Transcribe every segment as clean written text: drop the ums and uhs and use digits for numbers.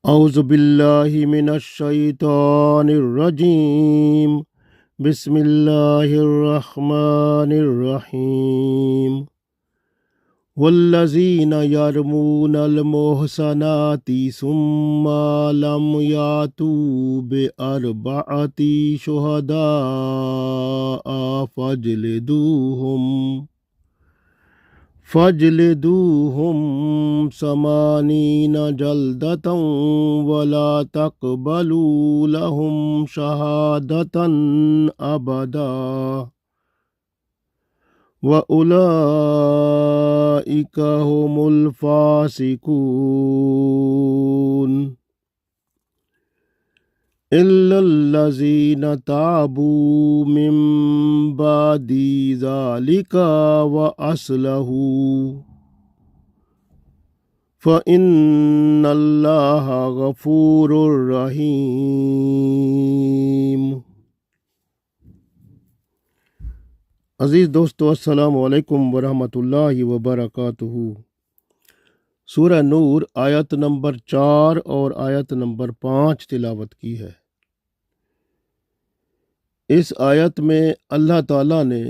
اعوذ باللہ من الشیطان الرجیم بسم اللہ الرحمن الرحیم والذین یرمون المحصنات ثم لم یاتوا بأربعۃ شہداء فاجلدوهم 80 جلدة ولا تقبلوا لهم شهادة أبدا وأولئك هم الفاسقون إلا الذين تابوا من بعد ذلك وأصلحوا فإن الله غفور رحیم۔ عزیز دوستو، السلام علیکم ورحمۃ اللہ وبرکاتہ۔ سورہ نور آیت نمبر 4 اور آیت نمبر 5 تلاوت کی ہے۔ اس آیت میں اللہ تعالیٰ نے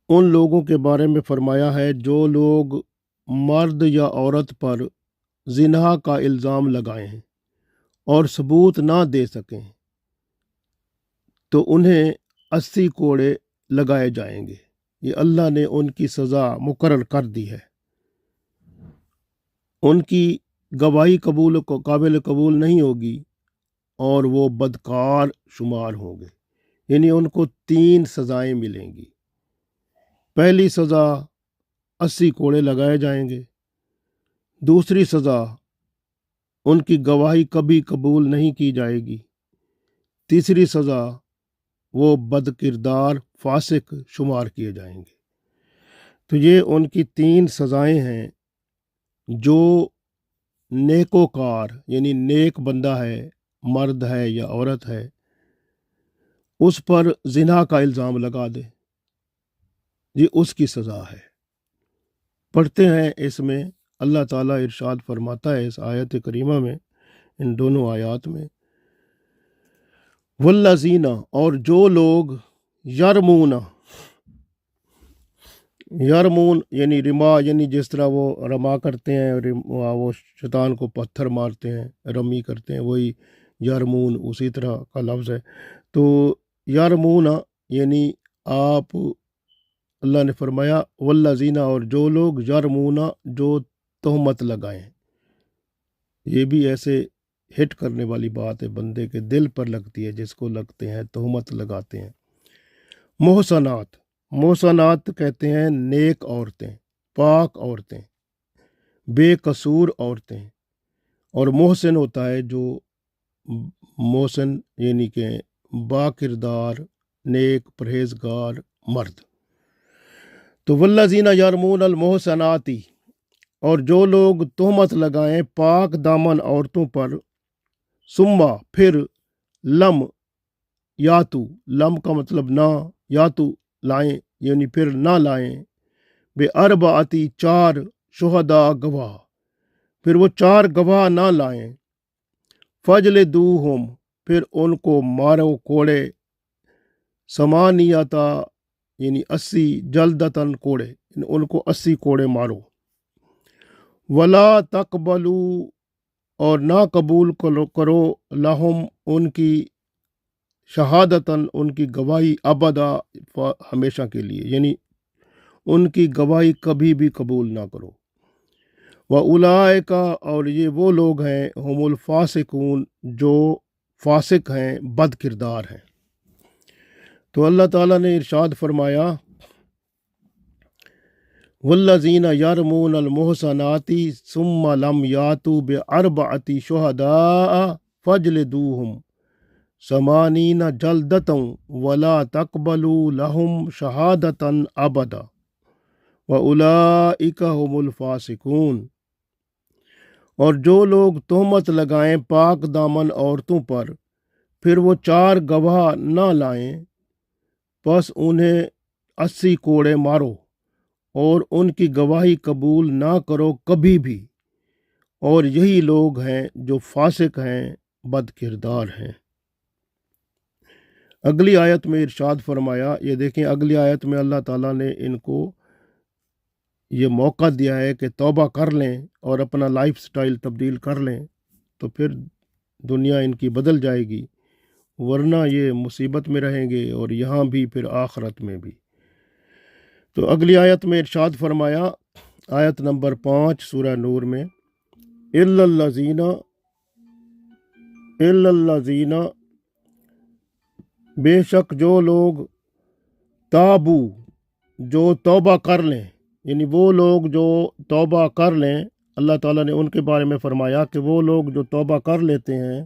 ان لوگوں کے بارے میں فرمایا ہے جو لوگ مرد یا عورت پر زنا کا الزام لگائیں ہیں اور ثبوت نہ دے سکیں تو انہیں 80 کوڑے لگائے جائیں گے۔ یہ اللہ نے ان کی سزا مقرر کر دی ہے۔ ان کی گواہی قابل قبول نہیں ہوگی اور وہ بدکار شمار ہوں گے، یعنی ان کو 3 سزائیں ملیں گی۔ پہلی سزا 80 کوڑے لگائے جائیں گے۔ دوسری سزا ان کی گواہی کبھی قبول نہیں کی جائے گی۔ تیسری سزا وہ بد کردار فاسق شمار کیے جائیں گے۔ تو یہ ان کی 3 سزائیں ہیں۔ جو نیکوکار یعنی نیک بندہ ہے، مرد ہے یا عورت ہے، اس پر زنا کا الزام لگا دے، یہ اس کی سزا ہے۔ پڑھتے ہیں، اس میں اللہ تعالیٰ ارشاد فرماتا ہے اس آیت کریمہ میں، ان دونوں آیات میں، والذین، اور جو لوگ یرمون یعنی رما، یعنی جس طرح وہ رما کرتے ہیں، وہ شیطان کو پتھر مارتے ہیں، رمی کرتے ہیں، وہی یرمون اسی طرح کا لفظ ہے۔ تو یرمون یعنی آپ، اللہ نے فرمایا والذین، اور جو لوگ یرمون جو تہمت لگائیں۔ یہ بھی ایسے ہٹ کرنے والی بات ہے، بندے کے دل پر لگتی ہے، جس کو لگتے ہیں تہمت لگاتے ہیں۔ محسنات کہتے ہیں نیک عورتیں، پاک عورتیں، بے قصور عورتیں، اور محسن ہوتا ہے جو محسن یعنی کہ با کردار، نیک پرہیزگار مرد۔ تو والذین یرمون المحسنات، اور جو لوگ تہمت لگائیں پاک دامن عورتوں پر، ثم پھر، لم یاتو، لم کا مطلب نہ، یاتو لائیں، یعنی پھر نہ لائیں، بے اربعتی 4 شہداء گواہ، پھر وہ 4 گواہ نہ لائیں، فاجلدوہم، پھر ان کو مارو کوڑے، 80 یعنی 80 جلدتاً کوڑے، یعنی ان کو 80 کوڑے مارو، ولا تقبلوا، اور نہ قبول کرو، لہم ان کی، شہادتاً ان کی گواہی، ابدا ہمیشہ کے لیے، یعنی ان کی گواہی کبھی بھی قبول نہ کرو۔ وَأُولَئِكَ، اور یہ وہ لوگ ہیں، ہم الفاسقون، جو فاسق ہیں، بد کردار ہیں۔ تو اللہ تعالیٰ نے ارشاد فرمایا والذین یرمون المحصنات ثم لم یاتوا بأربعۃ شہداء فاجلدوہم 80 جلدۃ ولا تقبلوا لهم شہادۃ ابدا وأولئک هم الفاسقون، اور جو لوگ تہمت لگائیں پاک دامن عورتوں پر، پھر وہ 4 گواہ نہ لائیں، پس انہیں 80 کوڑے مارو، اور ان کی گواہی قبول نہ کرو کبھی بھی، اور یہی لوگ ہیں جو فاسق ہیں، بد کردار ہیں۔ اگلی آیت میں ارشاد فرمایا، یہ دیکھیں اگلی آیت میں اللہ تعالیٰ نے ان کو یہ موقع دیا ہے کہ توبہ کر لیں اور اپنا لائف سٹائل تبدیل کر لیں، تو پھر دنیا ان کی بدل جائے گی، ورنہ یہ مصیبت میں رہیں گے، اور یہاں بھی پھر آخرت میں بھی۔ تو اگلی آیت میں ارشاد فرمایا، آیت نمبر 5 سورہ نور میں، اِلَّا الَّذِينَ، بے شک جو لوگ تابو، جو توبہ کر لیں، یعنی وہ لوگ جو توبہ کر لیں، اللہ تعالیٰ نے ان کے بارے میں فرمایا کہ وہ لوگ جو توبہ کر لیتے ہیں،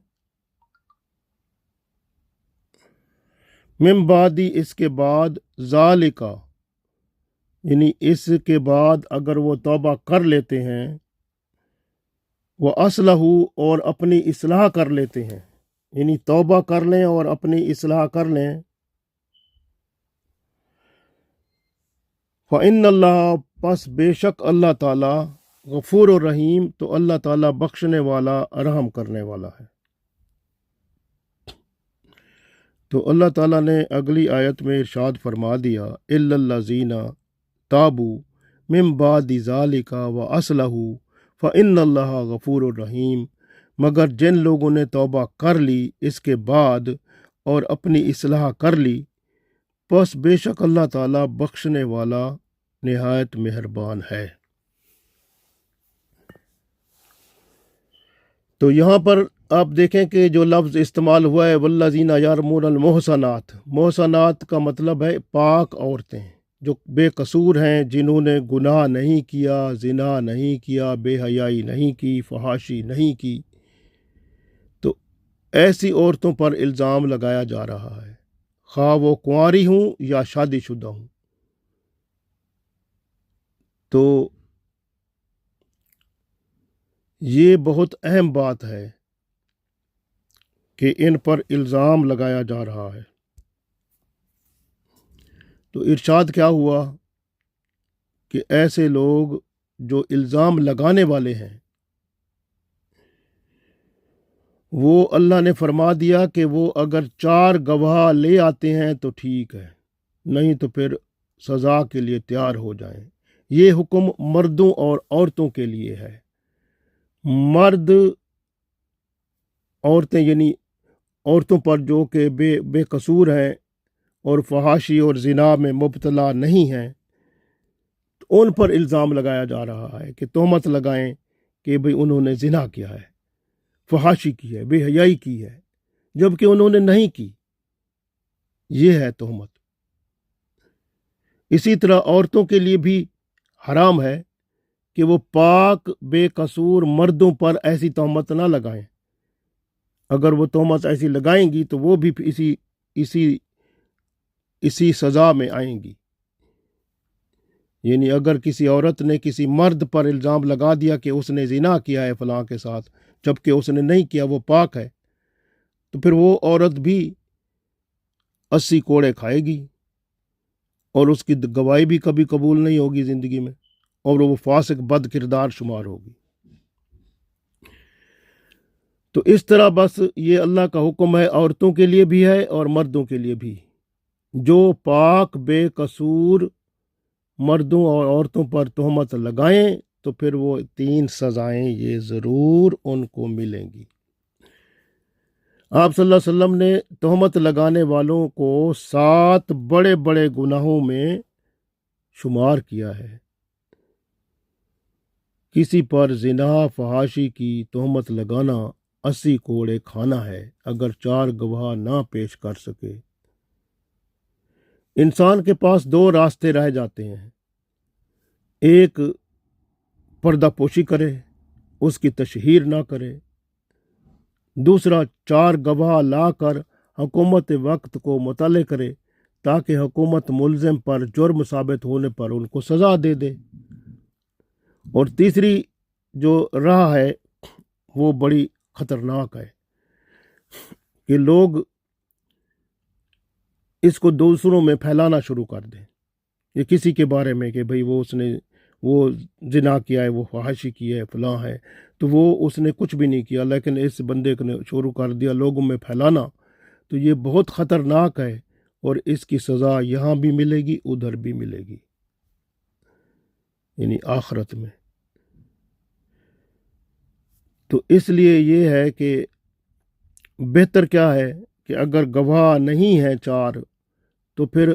من بعدی، اس کے بعد، ذالکا، یعنی اس کے بعد اگر وہ توبہ کر لیتے ہیں، وہ اصلحو، اور اپنی اصلاح کر لیتے ہیں، یعنی توبہ کر لیں اور اپنی اصلاح کر لیں، فَإِنَّ اللَّهَ، پس بے شک اللہ تعالیٰ، غفور و رحیم، تو اللہ تعالیٰ بخشنے والا، رحم کرنے والا ہے۔ تو اللہ تعالیٰ نے اگلی آیت میں ارشاد فرما دیا، إِلَّا الَّذِينَ تَابُوا مِن بَعْدِ ذَلِكَ وَأَصْلَحُوا فَإِنَّ اللَّهَ غَفُورٌ رَحِيمٌ، مگر جن لوگوں نے توبہ کر لی اس کے بعد اور اپنی اصلاح کر لی، پس بے شک اللہ تعالیٰ بخشنے والا، نہایت مہربان ہے۔ تو یہاں پر آپ دیکھیں کہ جو لفظ استعمال ہوا ہے، والذین یرمون المحصنات، محصنات کا مطلب ہے پاک عورتیں، جو بے قصور ہیں، جنہوں نے گناہ نہیں کیا، زنا نہیں کیا، بے حیائی نہیں کی، فحاشی نہیں کی، تو ایسی عورتوں پر الزام لگایا جا رہا ہے، خواہ وہ کنواری ہوں یا شادی شدہ ہوں۔ تو یہ بہت اہم بات ہے کہ ان پر الزام لگایا جا رہا ہے۔ تو ارشاد کیا ہوا کہ ایسے لوگ جو الزام لگانے والے ہیں، وہ اللہ نے فرما دیا کہ وہ اگر 4 گواہ لے آتے ہیں تو ٹھیک ہے، نہیں تو پھر سزا کے لیے تیار ہو جائیں۔ یہ حکم مردوں اور عورتوں کے لیے ہے۔ مرد، عورتیں، یعنی عورتوں پر جو کہ بے قصور ہیں اور فحاشی اور زنا میں مبتلا نہیں ہیں، تو ان پر الزام لگایا جا رہا ہے کہ تہمت لگائیں کہ بھئی انہوں نے زنا کیا ہے، فحاشی کی ہے، بے حیائی کی ہے، جبکہ انہوں نے نہیں کی۔ یہ ہے تہمت۔ اسی طرح عورتوں کے لیے بھی حرام ہے کہ وہ پاک بے قصور مردوں پر ایسی تہمت نہ لگائیں۔ اگر وہ تہمت ایسی لگائیں گی تو وہ بھی اسی سزا میں آئیں گی۔ یعنی اگر کسی عورت نے کسی مرد پر الزام لگا دیا کہ اس نے زنا کیا ہے فلاں کے ساتھ، جبکہ اس نے نہیں کیا، وہ پاک ہے، تو پھر وہ عورت بھی 80 کوڑے کھائے گی، اور اس کی گواہی بھی کبھی قبول نہیں ہوگی زندگی میں، اور وہ فاسق بد کردار شمار ہوگی۔ تو اس طرح بس یہ اللہ کا حکم ہے، عورتوں کے لیے بھی ہے اور مردوں کے لیے بھی۔ جو پاک بے قصور مردوں اور عورتوں پر تہمت لگائیں تو پھر وہ 3 سزائیں یہ ضرور ان کو ملیں گی۔ آپ صلی اللہ علیہ وسلم نے تہمت لگانے والوں کو 7 بڑے بڑے گناہوں میں شمار کیا ہے۔ کسی پر زنا، فحاشی کی تہمت لگانا 80 کوڑے کھانا ہے اگر 4 گواہ نہ پیش کر سکے۔ انسان کے پاس 2 راستے رہ جاتے ہیں، ایک پردہ پوشی کرے، اس کی تشہیر نہ کرے، دوسرا 4 گواہ لا کر حکومت وقت کو مطلع کرے تاکہ حکومت ملزم پر جرم ثابت ہونے پر ان کو سزا دے دے، اور تیسری جو راہ ہے وہ بڑی خطرناک ہے کہ لوگ اس کو دوسروں میں پھیلانا شروع کر دیں، یہ کسی کے بارے میں کہ بھئی وہ اس نے وہ زنا کیا ہے، وہ فحاشی کی ہے، فلاں ہے، تو وہ اس نے کچھ بھی نہیں کیا، لیکن اس بندے نے شروع کر دیا لوگوں میں پھیلانا، تو یہ بہت خطرناک ہے، اور اس کی سزا یہاں بھی ملے گی، ادھر بھی ملے گی، یعنی آخرت میں۔ تو اس لیے یہ ہے کہ بہتر کیا ہے کہ اگر گواہ نہیں ہے چار، تو پھر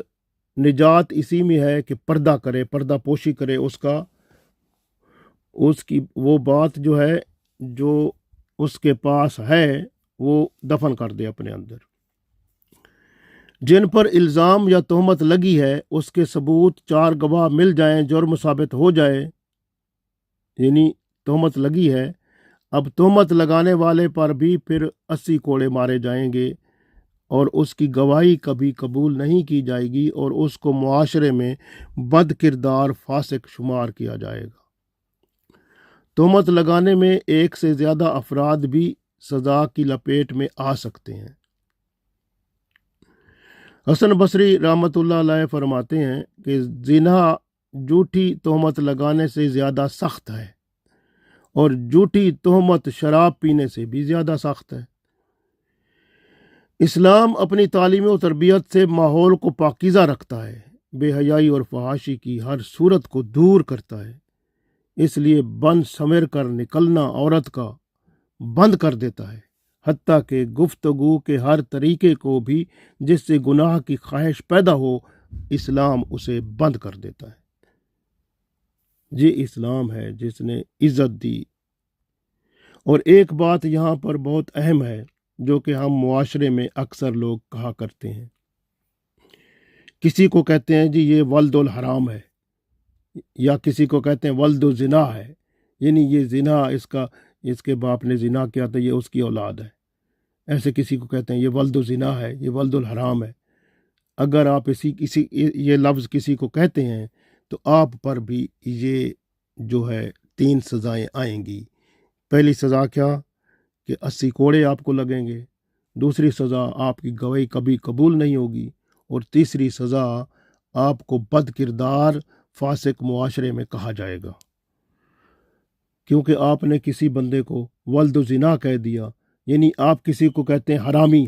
نجات اسی میں ہے کہ پردہ کرے، پردہ پوشی کرے، اس کی وہ بات جو ہے جو اس کے پاس ہے وہ دفن کر دے اپنے اندر۔ جن پر الزام یا تہمت لگی ہے اس کے ثبوت چار گواہ مل جائیں، جرم ثابت ہو جائے، یعنی تہمت لگی ہے، اب تہمت لگانے والے پر بھی پھر 80 کوڑے مارے جائیں گے، اور اس کی گواہی کبھی قبول نہیں کی جائے گی، اور اس کو معاشرے میں بد کردار فاسق شمار کیا جائے گا۔ تہمت لگانے میں ایک سے زیادہ افراد بھی سزا کی لپیٹ میں آ سکتے ہیں۔ حسن بصری رحمۃ اللہ علیہ فرماتے ہیں کہ زنا جھوٹی تہمت لگانے سے زیادہ سخت ہے، اور جھوٹی تہمت شراب پینے سے بھی زیادہ سخت ہے۔ اسلام اپنی تعلیم و تربیت سے ماحول کو پاکیزہ رکھتا ہے، بے حیائی اور فحاشی کی ہر صورت کو دور کرتا ہے، اس لیے بن سمر کر نکلنا عورت کا بند کر دیتا ہے، حتیٰ کہ گفتگو کے ہر طریقے کو بھی جس سے گناہ کی خواہش پیدا ہو، اسلام اسے بند کر دیتا ہے۔ یہ اسلام ہے جس نے عزت دی۔ اور ایک بات یہاں پر بہت اہم ہے جو کہ ہم معاشرے میں اکثر لوگ کہا کرتے ہیں، کسی کو کہتے ہیں جی یہ ولد الحرام ہے، یا کسی کو کہتے ہیں ولد الزنا ہے، یعنی یہ زنا اس کے باپ نے زنا کیا تو یہ اس کی اولاد ہے، ایسے کسی کو کہتے ہیں یہ ولد الزنا ہے، یہ ولد الحرام ہے۔ اگر آپ یہ لفظ کسی کو کہتے ہیں تو آپ پر بھی یہ جو ہے 3 سزائیں آئیں گی۔ پہلی سزا کیا کہ 80 کوڑے آپ کو لگیں گے، دوسری سزا آپ کی گواہی کبھی قبول نہیں ہوگی، اور تیسری سزا آپ کو بد کردار فاسق معاشرے میں کہا جائے گا، کیونکہ آپ نے کسی بندے کو ولد و زنا کہہ دیا، یعنی آپ کسی کو کہتے ہیں حرامی،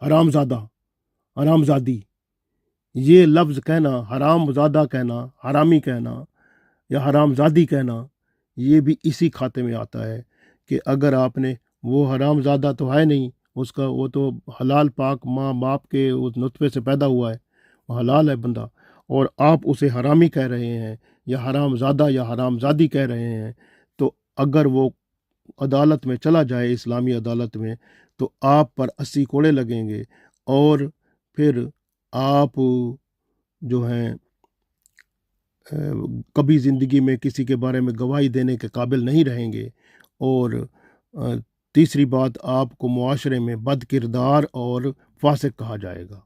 حرام زادہ، حرام زادی۔ یہ لفظ کہنا، حرام زادہ کہنا، حرامی کہنا یا حرام زادی کہنا، یہ بھی اسی کھاتے میں آتا ہے کہ اگر آپ نے، وہ حرام زادہ تو ہے نہیں، وہ تو حلال پاک ماں باپ کے اس نطفے سے پیدا ہوا ہے، وہ حلال ہے بندہ، اور آپ اسے حرامی کہہ رہے ہیں یا حرام زادہ یا حرام زادی کہہ رہے ہیں، تو اگر وہ عدالت میں چلا جائے، اسلامی عدالت میں، تو آپ پر 80 کوڑے لگیں گے، اور پھر آپ جو ہیں کبھی زندگی میں کسی کے بارے میں گواہی دینے کے قابل نہیں رہیں گے، اور تیسری بات آپ کو معاشرے میں بد کردار اور فاسق کہا جائے گا،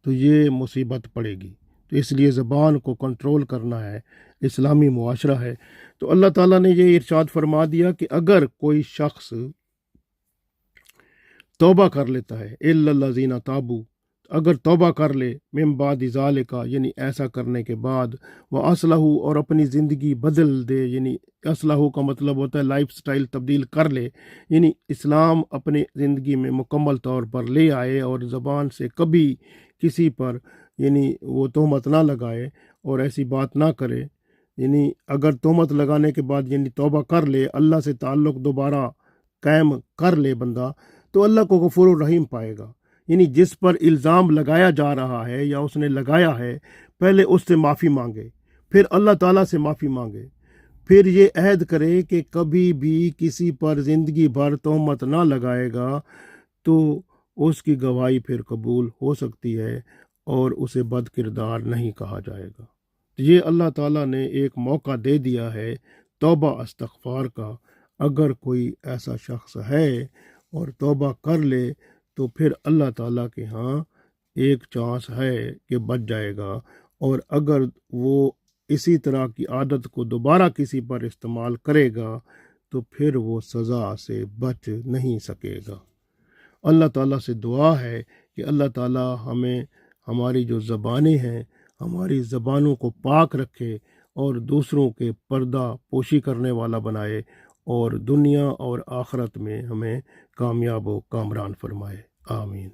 تو یہ مصیبت پڑے گی۔ تو اس لیے زبان کو کنٹرول کرنا ہے، اسلامی معاشرہ ہے۔ تو اللہ تعالیٰ نے یہ ارشاد فرما دیا کہ اگر کوئی شخص توبہ کر لیتا ہے، الا الذین تابوا، اگر توبہ کر لے، من بعد ذالک، یعنی ایسا کرنے کے بعد، واصلحوا، اور اپنی زندگی بدل دے، یعنی اصلاح کا مطلب ہوتا ہے لائف سٹائل تبدیل کر لے، یعنی اسلام اپنی زندگی میں مکمل طور پر لے آئے، اور زبان سے کبھی کسی پر یعنی وہ تہمت نہ لگائے اور ایسی بات نہ کرے، یعنی اگر تہمت لگانے کے بعد یعنی توبہ کر لے، اللہ سے تعلق دوبارہ قائم کر لے بندہ، تو اللہ کو غفور الرحیم پائے گا۔ یعنی جس پر الزام لگایا جا رہا ہے یا اس نے لگایا ہے، پہلے اس سے معافی مانگے، پھر اللہ تعالیٰ سے معافی مانگے، پھر یہ عہد کرے کہ کبھی بھی کسی پر زندگی بھر تہمت نہ لگائے گا، تو اس کی گواہی پھر قبول ہو سکتی ہے اور اسے بد کردار نہیں کہا جائے گا۔ یہ اللہ تعالیٰ نے ایک موقع دے دیا ہے توبہ استغفار کا۔ اگر کوئی ایسا شخص ہے اور توبہ کر لے تو پھر اللہ تعالیٰ کے ہاں ایک چانس ہے کہ بچ جائے گا، اور اگر وہ اسی طرح کی عادت کو دوبارہ کسی پر استعمال کرے گا تو پھر وہ سزا سے بچ نہیں سکے گا۔ اللہ تعالیٰ سے دعا ہے کہ اللہ تعالیٰ ہمیں ہماری جو زبانیں ہیں، ہماری زبانوں کو پاک رکھے، اور دوسروں کے پردہ پوشی کرنے والا بنائے، اور دنیا اور آخرت میں ہمیں کامیاب و کامران فرمائے۔ آمین۔